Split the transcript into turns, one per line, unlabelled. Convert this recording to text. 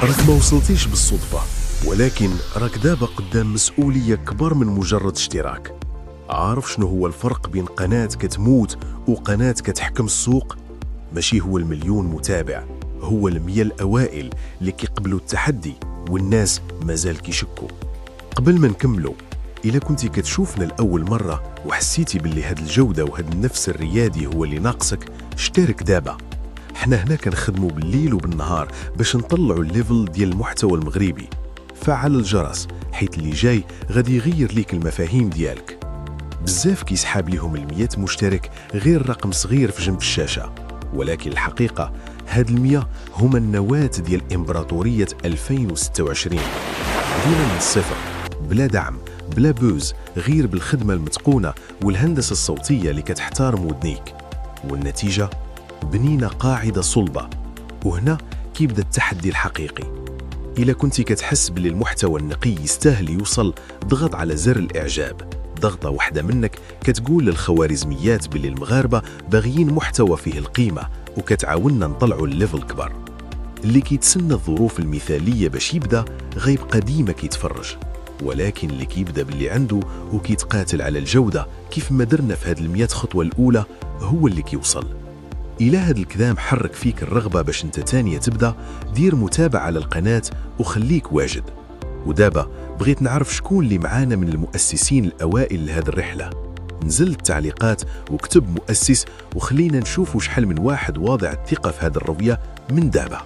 راك ما وصلتيش بالصدفة، ولكن راك دابا قدام مسؤولية كبر من مجرد اشتراك. عارف شنو هو الفرق بين قناة كتموت وقناة كتحكم السوق؟ ماشي هو المليون متابع، هو 100 الأوائل اللي كيقبلوا التحدي والناس مازال كيشكوا. قبل ما نكملوا، إلا كنتي كتشوفنا لأول مرة وحسيتي باللي هاد الجودة وهاد النفس الريادي هو اللي ناقصك، اشترك دابا. حنا هنا كنخدموا بالليل وبالنهار باش نطلعوا الليفل ديال المحتوى المغربي. فعل الجرس حيت اللي جاي غادي يغير ليك المفاهيم ديالك. بزاف كيسحاب ليهم 100 مشترك غير رقم صغير في جنب الشاشة، ولكن الحقيقة هاد 100 هما النواة ديال إمبراطورية 2026. بدينا من الصفر، بلا دعم، بلا بوز، غير بالخدمة المتقونة والهندسة الصوتية اللي كتحترم ودنيك. والنتيجة بنينا قاعدة صلبة. وهنا كيبدا التحدي الحقيقي. إلا كنتي كتحس باللي المحتوى النقي يستاهل يوصل، ضغط على زر الإعجاب. ضغطة واحدة منك كتقول للخوارزميات باللي المغاربة باغيين محتوى فيه القيمة، وكتعاوننا نطلعوا الليفل كبر. اللي كيتسنى الظروف المثالية باش يبدا غيبقى ديما كيتفرج، ولكن اللي كيبدا باللي عنده وكيتقاتل على الجودة كيف ما درنا في هاد 100 خطوة الأولى هو اللي كيوصل. إلى هاد الكلام حرك فيك الرغبة باش انت تانية تبدا، دير متابعة على القناة وخليك واجد. ودابا بغيت نعرف شكون اللي معانا من المؤسسين الأوائل لهذه الرحلة. نزل التعليقات واكتب مؤسس، وخلينا نشوف شحال من واحد واضع الثقة في هذه الرؤية من دابا.